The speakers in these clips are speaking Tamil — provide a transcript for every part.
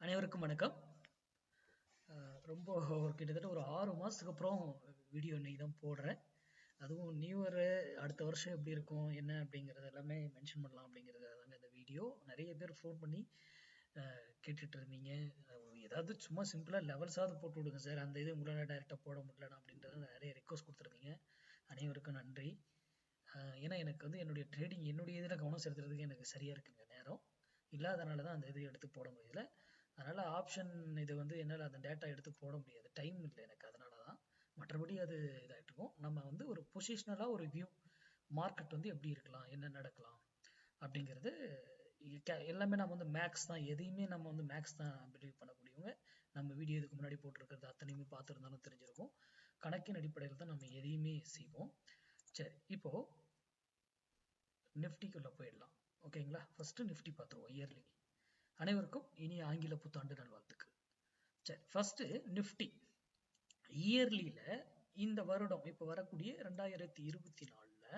அனைவருக்கும் வணக்கம். ரொம்ப கிட்டத்தட்ட ஒரு 6 மாசத்துக்கு அப்புறம் வீடியோ இன்னைக்கு தான் போடுறேன். அதுவும் நியூ இயர் அடுத்த வருஷம் எப்படி இருக்கும் என்ன அப்படிங்கிறது எல்லாமே மென்ஷன் பண்ணலாம் அப்படிங்கிறது தாங்க இந்த வீடியோ. நிறைய பேர் ஃபோன் பண்ணி கேட்டுட்டு இருந்தீங்க. ஏதாவது சும்மா சிம்பிளாக லெவல்ஸாவது போட்டு விடுங்க சார், அந்த இது உங்களால் டைரெக்டாக போட முடியலனா அப்படின்றத நிறைய ரெக்வஸ்ட் கொடுத்துருந்தீங்க. அனைவருக்கும் நன்றி. ஏன்னா எனக்கு வந்து என்னுடைய ட்ரேடிங் என்னுடைய இதில் கவனம் செலுத்துறதுக்கு எனக்கு சரியாக இருக்குங்க, நேரம் இல்லாதனால தான் அந்த இது எடுத்து போட முடியல. அதனால ஆப்ஷன் இது வந்து என்னால் அந்த டேட்டா எடுத்து போட முடியாது, டைம் இல்லை எனக்கு, அதனால தான். மற்றபடி அது இதாகிட்டு இருக்கும். நம்ம வந்து ஒரு பொசிஷனலாக ஒரு வியூ மார்க்கெட் வந்து எப்படி இருக்கலாம், என்ன நடக்கலாம் அப்படிங்கிறது எல்லாமே நம்ம வந்து மேக்ஸ் தான், எதையுமே நம்ம வந்து மேக்ஸ் தான் பிலீவ் பண்ணக்கூடியவங்க. நம்ம வீடியோ இதுக்கு முன்னாடி போட்டிருக்கிறது அத்தனையுமே பார்த்துருந்தாலும் தெரிஞ்சிருக்கும். கணக்கின் அடிப்படையில் தான் நம்ம எதையுமே செய்வோம். சரி, இப்போ நிஃப்டிக்குள்ளே போயிடலாம். ஓகேங்களா? ஃபர்ஸ்ட் நிஃப்டி பார்த்துருவோம் இயர்லி. அனைவருக்கும் இனிய ஆங்கில புத்தாண்டு நல்வாழ்த்துக்கள். சரி, ஃபர்ஸ்ட் நிஃப்டி இயர்லியில இந்த வருடம் இப்போ வரக்கூடிய 2024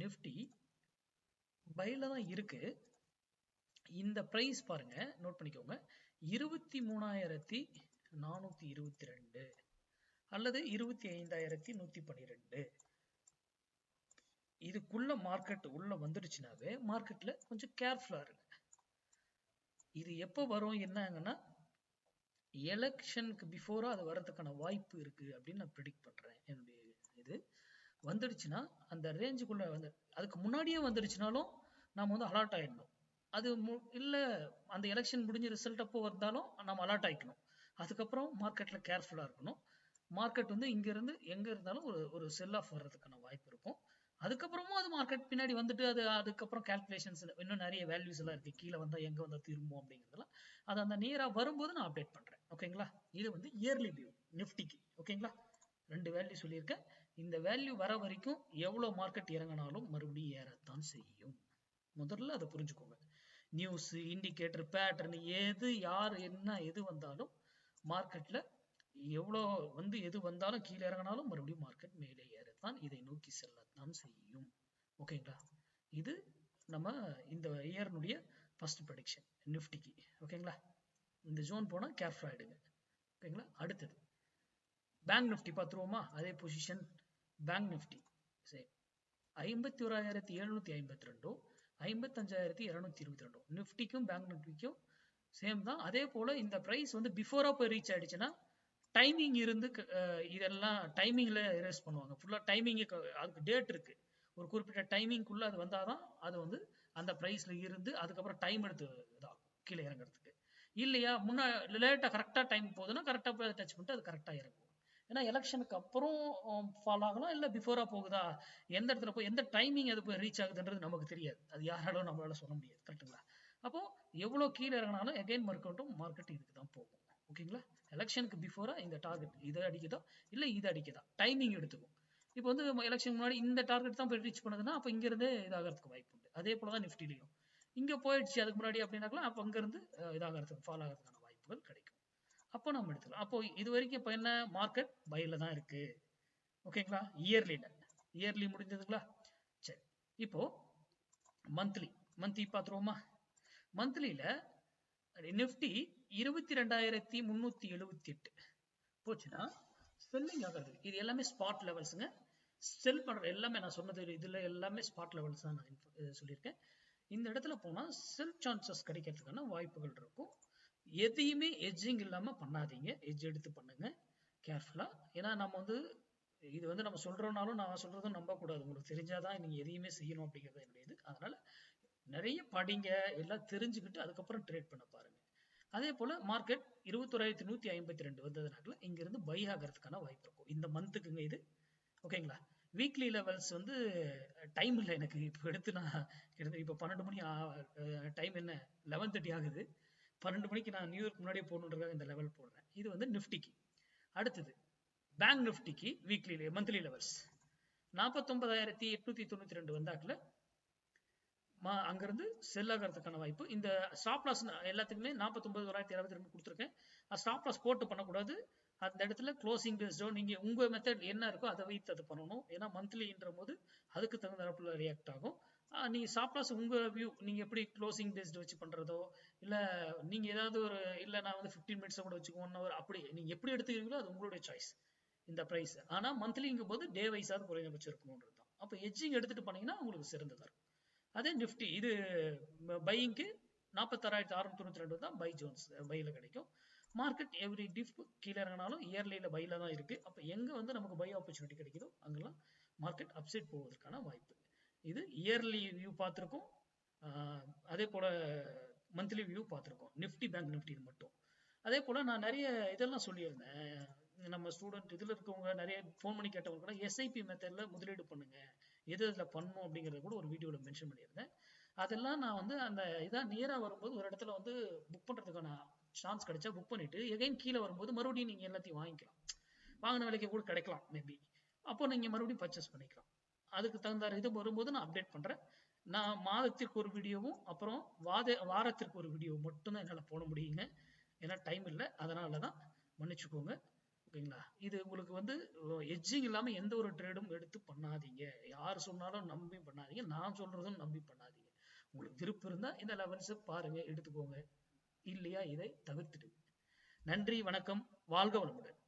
நிஃப்டி பைல தான் இருக்கு. இந்த பிரைஸ் பாருங்க, நோட் பண்ணிக்கோங்க, 23,422 அல்லது 25,112. இதுக்குள்ள மார்க்கெட் உள்ள வந்துடுச்சுனாவே மார்க்கெட்ல கொஞ்சம் கேர்ஃபுல்லா இருங்க. இது எப்போ வரும் என்னங்கன்னா எலெக்ஷனுக்கு பிஃபோரா அது வர்றதுக்கான வாய்ப்பு இருக்கு அப்படின்னு நான் ப்ரெடிக்ட் பண்றேன். என்னுடைய இது வந்துடுச்சுன்னா அந்த ரேஞ்சுக்குள்ள வந்து, அதுக்கு முன்னாடியே வந்துடுச்சுனாலும் நம்ம வந்து அலர்ட் ஆயிடணும். அது இல்லை அந்த எலெக்ஷன் முடிஞ்ச ரிசல்ட் அப்போ வந்தாலும் நம்ம அலர்ட் ஆகிக்கணும். அதுக்கப்புறம் மார்க்கெட்ல கேர்ஃபுல்லா இருக்கணும். மார்க்கெட் வந்து இங்க இருந்து எங்க இருந்தாலும் ஒரு செல் ஆஃப் வர்றதுக்கான வாய்ப்பு இருக்கும். அதுக்கப்புறமும் அது மார்க்கெட் பின்னாடி வந்துட்டு அதுக்கப்புறம் கால்குலேஷன்ஸ் இன்னும் நிறைய வேல்யூஸ் எல்லாம் இருக்கு, கீழே வந்தா எங்க வந்தா திரும்பும் அப்படிங்கிறதுலாம் அது அந்த நேரா வரும்போது நான் அப்டேட் பண்றேன். ஓகேங்களா? இது வந்து இயர்லி வியூ நிஃப்டிக்கு. ஓகேங்களா? 2 வேல்யூ சொல்லியிருக்கேன். இந்த வேல்யூ வர வரைக்கும் எவ்வளவு மார்க்கெட் இறங்கினாலும் மறுபடியும் ஏறத்தான் செய்யும். முதல்ல அதை புரிஞ்சுக்கோங்க. நியூஸ், இண்டிகேட்டர், பேட்டர்ன், எது யார் என்ன எது வந்தாலும் மார்க்கெட்ல எவ்வளோ வந்து எது வந்தாலும் கீழே இறங்கினாலும் மறுபடியும் மார்க்கெட் மேலே ஏறத்தான், இதை நோக்கி செல்லத்தான் செய்யும். ஓகேங்களா? இது நம்ம இந்த இயர்னுடைய ஃபர்ஸ்ட் ப்ரெடிக்ஷன் நிஃப்டிக்கு. ஓகேங்களா? இந்த ஜோன் போனா கேர்ஃபுல் ஆயிடுங்க. ஓகேங்களா? அடுத்தது பேங்க் நிஃப்டி பார்த்துருவோமா? அதே பொசிஷன் பேங்க் நிஃப்டி சரி, 51,752 55,222. நிஃப்டிக்கும் பேங்க் நிஃப்டிக்கும் சேம் தான். அதே போல இந்த பிரைஸ் வந்து பிஃபோரா போய் ரீச் ஆயிடுச்சுன்னா டைமிங் இருந்து இதெல்லாம் டைமிங்ல எரேஸ் பண்ணுவாங்க. ஃபுல்லா டைமிங், அதுக்கு டேட் இருக்கு. ஒரு குறிப்பிட்ட டைமிங்குள்ள அது வந்தாதான் அது வந்து அந்த பிரைஸ்ல இருந்து அதுக்கப்புறம் டைம் எடுத்து இதாகும் கீழே இறங்குறதுக்கு. இல்லையா முன்னா லேட்டா கரெக்டா டைம் போகுதுன்னா கரெக்டா போய் டச் பண்ணிட்டு அது கரெக்டா இறங்கும். ஏன்னா எலெக்ஷனுக்கு அப்புறம் ஃபாலோ ஆகலாம், இல்லை பிஃபோரா போகுதா, எந்த இடத்துல போய் எந்த டைமிங் அது போய் ரீச் ஆகுதுன்றது நமக்கு தெரியாது. அது யாராலும் நம்மளால சொல்ல முடியாது. கரெக்டுங்களா? அப்போ எவ்வளவு கீழே இறங்கினாலும் எகைன் மார்க்கெட் இதுக்கு தான் போகும். ஓகேங்களா? எலெக்ஷனுக்கு பிஃபோரா இந்த டார்கெட் இதை அடிக்குதா இல்லை இதை அடிக்குதா டைமிங் எடுத்துக்கும். இப்போ வந்து எலெக்ஷன் முன்னாடி இந்த டார்கெட் தான் போய் ரீச் பண்ணுதுன்னா அப்போ இங்கிருந்து இதாகிறதுக்கு வாய்ப்பு உண்டு. அதே போலதான் நிஃப்டிலையும் இங்க போயிடுச்சு அதுக்கு முன்னாடி அப்படின்னாக்கலாம் அப்போ அங்கிருந்து இதாகிறதுக்கு ஃபாலோ ஆகிறதுக்கான வாய்ப்புகள் கிடைக்கும். அப்போ நம்ம எடுத்துக்கலாம். அப்போ இது வரைக்கும் இப்போ என்ன, மார்க்கெட் பைல தான் இருக்கு. ஓகேங்களா? இயர்லி முடிஞ்சதுங்களா? சரி, இப்போ மந்த்லி பார்த்துருவோமா? மந்த்லியில நிஃப்டி 22,378 போச்சுன்னா செல்லிங் ஆகிறது. இது எல்லாமே ஸ்பாட் லெவல்ஸுங்க. செல் பண்ற எல்லாமே நான் சொன்னது இதுல எல்லாமே ஸ்பாட் லெவல்ஸ் தான் நான் சொல்லியிருக்கேன். இந்த இடத்துல போனா செல் சான்சஸ் கிடைக்கிறதுக்கான வாய்ப்புகள் இருக்கும். எதையுமே எட்ஜிங் இல்லாம பண்ணாதீங்க, எட்ஜ் எடுத்து பண்ணுங்க கேர்ஃபுல்லா. ஏன்னா நம்ம வந்து இது வந்து நம்ம சொல்றோம்னாலும் நான் சொல்றதும் நம்ப கூடாது. உங்களுக்கு தெரிஞ்சாதான் நீங்க எதையுமே செய்யணும் அப்படிங்கிறது என்னுடைய இது. அதனால நிறைய படிங்க, எல்லாம் தெரிஞ்சுக்கிட்டு அதுக்கப்புறம் ட்ரேட் பண்ண பாருங்க. அதே போல மார்க்கெட் 21,152 வந்ததுனால இங்க இருந்து பை ஆகிறதுக்கான வாய்ப்பு இருக்கும் இந்த மந்த்துக்குங்க இது. ஓகேங்களா? வீக்லி லெவல்ஸ் வந்து டைம் இல்லை எனக்கு இப்போ எடுத்து நான் இப்போ 12 மணி டைம் என்ன 11:30 ஆகுது. 12 மணிக்கு நான் நியூ இயர்க்கு முன்னாடியே போடணுன்றதுக்காக இந்த லெவல் போடுறேன். இது வந்து நிஃப்டிக்கு. அடுத்தது பேங்க் நிஃப்டிக்கு வீக்லி மந்த்லி லெவல்ஸ் 49,892 வந்தாக்குல அங்கிருந்து செல் ஆகிறதுக்கான வாய்ப்பு. இந்த ஸ்டாப் லாஸ் எல்லாத்துக்குமே 49,122 கொடுத்துருக்கேன். ஸ்டாப் லாஸ் போட்டு பண்ணக்கூடாது. அந்த இடத்துல க்ளோசிங் பேஸ்டோ நீங்க உங்க மெத்தட் என்ன இருக்கோ அதை வைத்து அது பண்ணணும். ஏன்னா மந்த்லின்ற போது அதுக்கு தகுந்த ரியாக்ட் ஆகும். நீங்க ஸ்டாப் லாஸ் உங்க வியூ, நீங்க எப்படி க்ளோசிங் பேஸ்ட் வச்சு பண்றதோ, இல்ல நீங்க ஏதாவது ஒரு இல்ல நான் வந்து 15 மினிட்ஸ் கூட வச்சுக்கோ 1 ஹவர் அப்படி நீங்க எப்படி எடுத்துக்கிறீங்களோ அது உங்களுடைய சாய்ஸ் இந்த பிரைஸ். ஆனா மந்த்லிங்கும் போது டே வைஸாவது குறைந்தபட்சம் இருக்கணும்ன்றது தான். அப்போ எட்ஜிங் எடுத்துட்டு பண்ணீங்கன்னா உங்களுக்கு சிறந்ததா இருக்கும். அதே நிஃப்டி இது பையிங்க்கு 46,692 தான் பை ஜோன்ஸ் பையில கிடைக்கும். மார்க்கெட் எவ்ரி டிப் கீழே இறங்கினாலும் இயர்லியில பையில தான் இருக்கு. அப்போ எங்க வந்து நமக்கு பை ஆப்பர்ச்சுனிட்டி கிடைக்குதோ அங்கெல்லாம் மார்க்கெட் அப்சைட் போவதற்கான வாய்ப்பு. இது இயர்லி வியூ பார்த்துருக்கோம். அதே போல மந்த்லி வியூ பார்த்துருக்கோம். நிஃப்டி பேங்க் நிஃப்டி இது மட்டும். அதே போல நான் நிறைய இதெல்லாம் சொல்லியிருந்தேன். நம்ம ஸ்டூடெண்ட் இதில் இருக்கவங்க நிறைய ஃபோன் பண்ணி கேட்டவங்க கூட எஸ்ஐபி மெத்தடில் முதலீடு பண்ணுங்க, எது இதில் பண்ணணும் அப்படிங்கிறத கூட ஒரு வீடியோவில் மென்ஷன் பண்ணியிருந்தேன். அதெல்லாம் நான் வந்து அந்த இதான் நியராக வரும்போது ஒரு இடத்துல வந்து புக் பண்ணுறதுக்கான சான்ஸ் கிடைச்சா புக் பண்ணிட்டு எகைன் கீழே வரும்போது மறுபடியும் நீங்கள் எல்லாத்தையும் வாங்கிக்கலாம். வாங்கின விலைக்கு கூட கிடைக்கலாம் மேபி. அப்போ நீங்கள் மறுபடியும் பர்ச்சேஸ் பண்ணிக்கலாம். அதுக்கு தகுந்த இது வரும்போது நான் அப்டேட் பண்ணுறேன். நான் மாதத்திற்கு ஒரு வீடியோவும் அப்புறம் வாரத்திற்கு ஒரு வீடியோ மட்டும்தான் என்னால் போட முடியுங்க. ஏன்னா டைம் இல்லை, அதனால தான் மன்னிச்சுக்கோங்க. ஓகேங்களா? இது உங்களுக்கு வந்து எட்ஜிங் இல்லாமல் எந்த ஒரு ட்ரேடும் எடுத்து பண்ணாதீங்க. யார் சொன்னாலும் நம்பி பண்ணாதீங்க, நான் சொல்றதும் நம்பி பண்ணாதீங்க. உங்களுக்கு விருப்பம் இருந்தால் இந்த லெவல்ஸை பாருங்க, எடுத்துக்கோங்க. இல்லையா இதை தவிர்த்துடுங்க. நன்றி, வணக்கம், வாழ்க வளமுடன்.